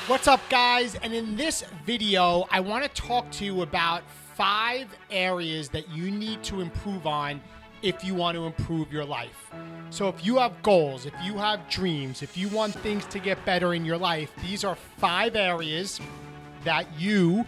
What's up, guys? And in this video, I want to talk to you about 5 areas that you need to improve on if you want to improve your life. So if you have goals, if you have dreams, if you want things to get better in your life, these are 5 areas that you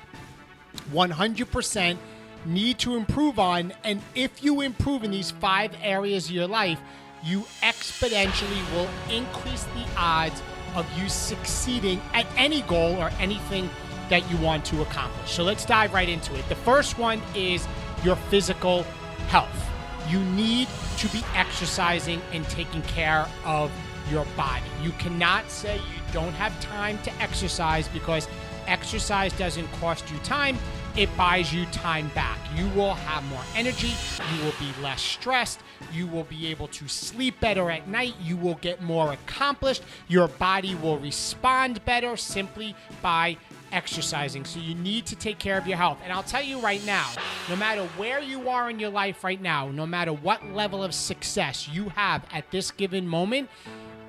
100% need to improve on. And if you improve in these 5 areas of your life, you exponentially will increase the odds of you succeeding at any goal or anything that you want to accomplish. So let's dive right into it. The first one is your physical health. You need to be exercising and taking care of your body. You cannot say you don't have time to exercise, because exercise doesn't cost you time. It buys you time back. You will have more energy. You will be less stressed. You will be able to sleep better at night. You will get more accomplished. Your body will respond better simply by exercising. So you need to take care of your health. And I'll tell you right now, no matter where you are in your life right now, no matter what level of success you have at this given moment,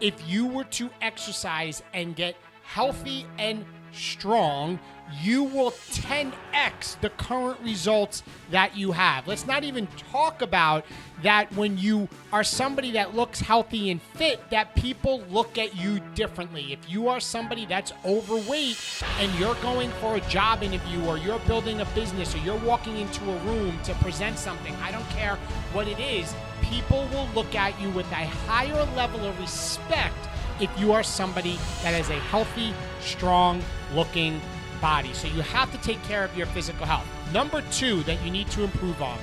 if you were to exercise and get healthy and strong, you will 10x the current results that you have. Let's not even talk about that when you are somebody that looks healthy and fit, that people look at you differently. If you are somebody that's overweight and you're going for a job interview, or you're building a business, or you're walking into a room to present something, I don't care what it is, people will look at you with a higher level of respect if you are somebody that has a healthy, strong looking body. So you have to take care of your physical health. Number 2 that you need to improve on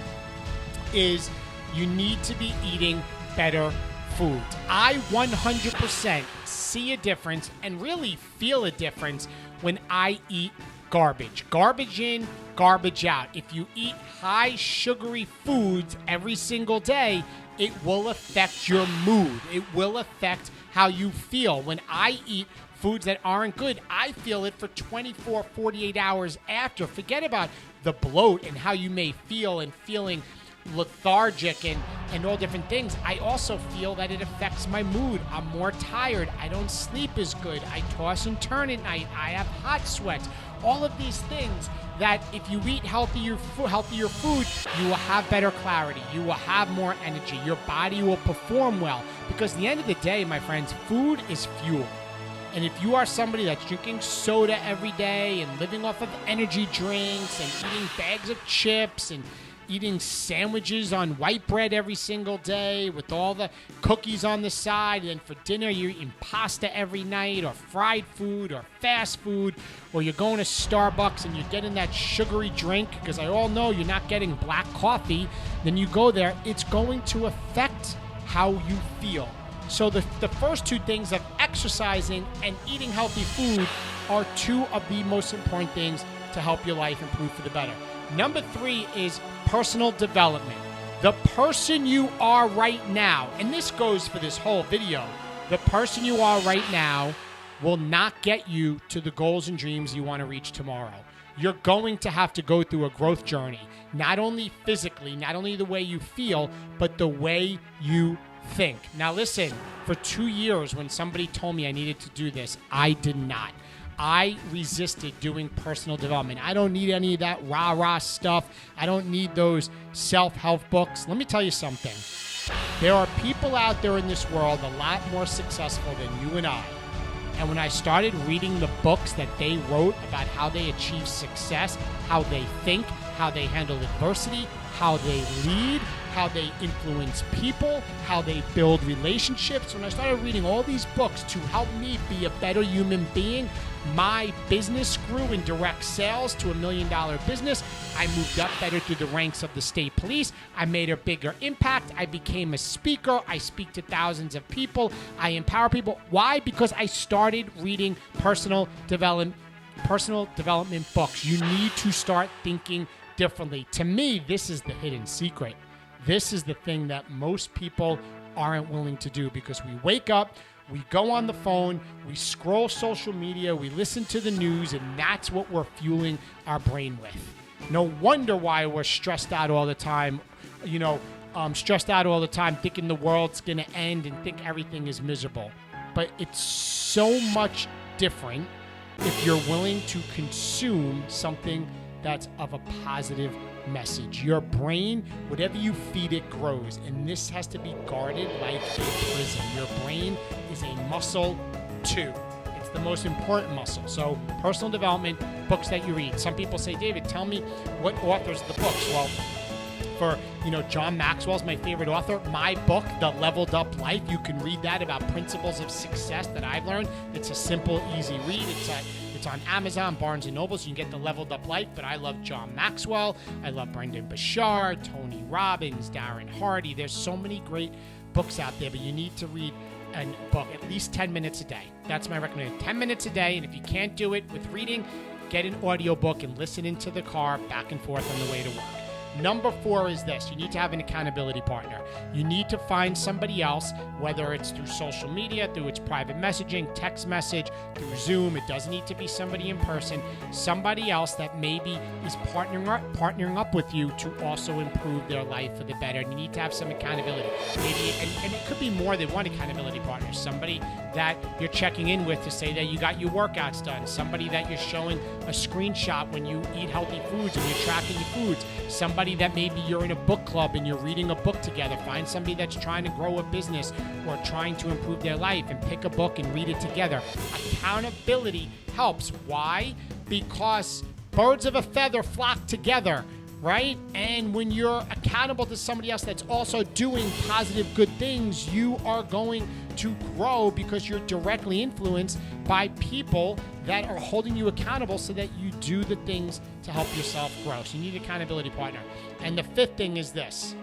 is you need to be eating better foods. I 100% see a difference and really feel a difference when I eat garbage. Garbage in, garbage out. If you eat high sugary foods every single day, it will affect your mood. It will affect how you feel. When I eat foods that aren't good, I feel it for 24, 48 hours after. Forget about the bloat and how you may feel and feeling lethargic and all different things. I also feel that it affects my mood. I'm more tired. I don't sleep as good. I toss and turn at night. I have hot sweats. All of these things that if you eat healthier food, you will have better clarity. You will have more energy. Your body will perform well. Because at the end of the day, my friends, food is fuel. And if you are somebody that's drinking soda every day and living off of energy drinks and eating bags of chips and eating sandwiches on white bread every single day with all the cookies on the side, and then for dinner you're eating pasta every night, or fried food, or fast food, or you're going to Starbucks and you're getting that sugary drink, because I all know you're not getting black coffee, then you go there, it's going to affect how you feel. So the first 2 things of exercising and eating healthy food are 2 of the most important things to help your life improve for the better. Number 3 is personal development. The person you are right now, and this goes for this whole video, the person you are right now will not get you to the goals and dreams you want to reach tomorrow. You're going to have to go through a growth journey, not only physically, not only the way you feel, but the way you think. Now listen, for 2 years when somebody told me I needed to do this, I did not. I resisted doing personal development. I don't need any of that rah-rah stuff. I don't need those self-help books. Let me tell you something. There are people out there in this world a lot more successful than you and I. And when I started reading the books that they wrote about how they achieve success, how they think, how they handle adversity, how they lead, how they influence people, how they build relationships. When I started reading all these books to help me be a better human being, my business grew in direct sales to $1 million business. I moved up better through the ranks of the state police. I made a bigger impact. I became a speaker. I speak to thousands of people. I empower people. Why? Because I started reading personal development books. You need to start thinking differently. To me, this is the hidden secret. This is the thing that most people aren't willing to do, because we wake up, we go on the phone, we scroll social media, we listen to the news, and that's what we're fueling our brain with. No wonder why we're stressed out all the time, thinking the world's going to end and think everything is miserable. But it's so much different if you're willing to consume something that's of a positive message. Your brain, whatever you feed it, grows. And this has to be guarded like a prison. Your brain is a muscle too. It's the most important muscle. So personal development, books that you read. Some people say, David, tell me what authors of the books. Well, for John Maxwell's my favorite author. My book, The Leveled Up Life, you can read that about principles of success that I've learned. It's a simple, easy read. It's on Amazon, Barnes & Noble, so you can get The Leveled Up Life. But I love John Maxwell. I love Brendan Bashar, Tony Robbins, Darren Hardy. There's so many great books out there, but you need to read a book at least 10 minutes a day. That's my recommendation. 10 minutes a day, and if you can't do it with reading, get an audiobook and listen into the car back and forth on the way to work. Number 4 is this. You need to have an accountability partner. You need to find somebody else, whether it's through social media, through its private messaging, text message, through Zoom. It doesn't need to be somebody in person. Somebody else that maybe is partnering up with you to also improve their life for the better. And you need to have some accountability. Maybe, and it could be more than one accountability partner. Somebody that you're checking in with to say that you got your workouts done. Somebody that you're showing a screenshot when you eat healthy foods and you're tracking your foods. Somebody that maybe you're in a book club and you're reading a book together. Find somebody that's trying to grow a business or trying to improve their life and pick a book and read it together. Accountability helps. Why? Because birds of a feather flock together, right? And when you're accountable to somebody else that's also doing positive, good things, you are going to grow because you're directly influenced by people that are holding you accountable so that you do the things to help yourself grow. So you need an accountability partner. And the 5th thing is this.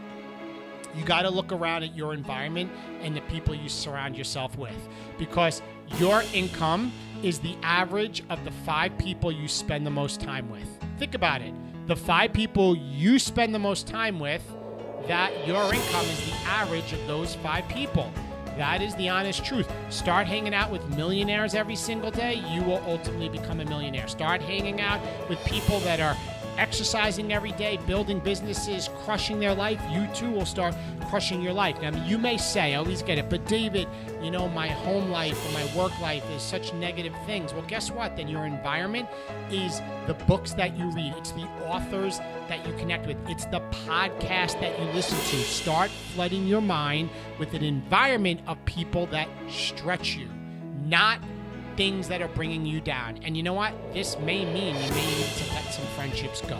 You got to look around at your environment and the people you surround yourself with, because your income is the average of the 5 people you spend the most time with. Think about it. The 5 people you spend the most time with, that your income is the average of those 5 people. That is the honest truth. Start hanging out with millionaires every single day. You will ultimately become a millionaire. Start hanging out with people that are exercising every day, building businesses, crushing their life. You too will start crushing your life. Now, you may say, I always get it, but David, my home life or my work life is such negative things. Well, guess what? Then your environment is the books that you read. It's the authors that you connect with. It's the podcast that you listen to. Start flooding your mind with an environment of people that stretch you, not things that are bringing you down. And you know what? This may mean you may need to let some friendships go.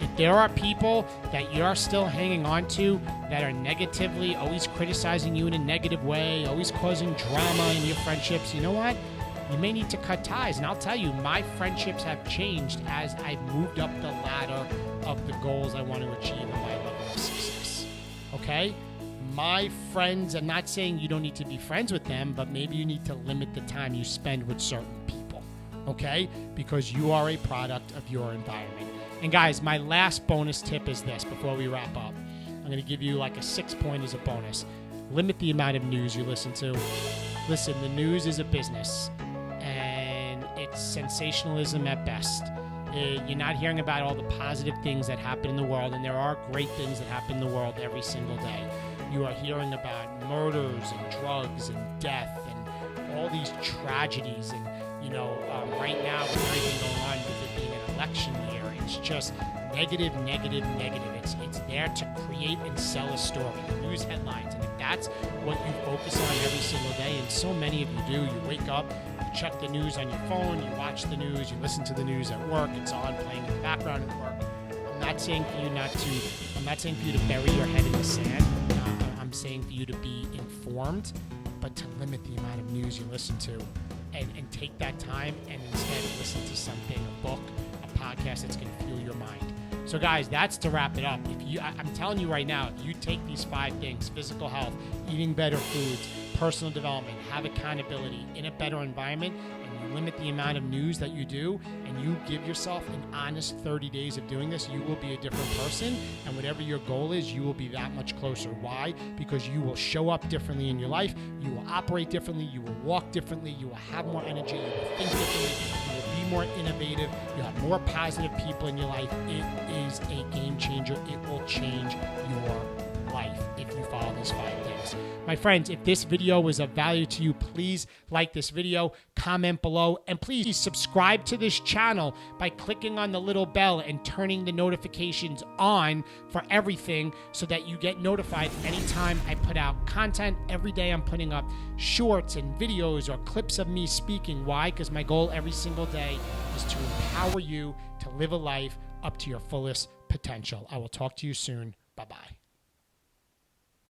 If there are people that you're still hanging on to that are negatively, always criticizing you in a negative way, always causing drama in your friendships, you know what? You may need to cut ties. And I'll tell you, my friendships have changed as I've moved up the ladder of the goals I want to achieve in my level of success. Okay? My friends, I'm not saying you don't need to be friends with them, but maybe you need to limit the time you spend with certain people, okay? Because you are a product of your environment. And guys, my last bonus tip is this before we wrap up. I'm going to give you like a 6-point as a bonus. Limit the amount of news you listen to. Listen, the news is a business, and it's sensationalism at best. You're not hearing about all the positive things that happen in the world, and there are great things that happen in the world every single day. You are hearing about murders and drugs and death and all these tragedies. And, right now with everything going on with it being an election year, it's just negative. It's there to create and sell a story, news headlines. And if that's what you focus on every single day, and so many of you do, you wake up, you check the news on your phone, you watch the news, you listen to the news at work, it's on playing in the background at work. I'm not saying for you to bury your head in the sand. I'm saying for you to be informed, but to limit the amount of news you listen to, and take that time and instead listen to something, a book, a podcast that's going to fuel your mind. So guys, that's to wrap it up. I'm telling you right now, if you take these 5 things, physical health, eating better foods, personal development, have accountability in a better environment, and you limit the amount of news that you do, and you give yourself an honest 30 days of doing this, you will be a different person. And whatever your goal is, you will be that much closer. Why? Because you will show up differently in your life. You will operate differently. You will walk differently. You will have more energy. You will think differently. You will be more innovative. You'll have more positive people in your life. It is a game changer. It will change your life if you follow these 5 things. My friends, if this video was of value to you, please like this video, comment below, and please subscribe to this channel by clicking on the little bell and turning the notifications on for everything so that you get notified anytime I put out content. Every day I'm putting up shorts and videos or clips of me speaking. Why? Because my goal every single day is to empower you to live a life up to your fullest potential. I will talk to you soon. Bye-bye.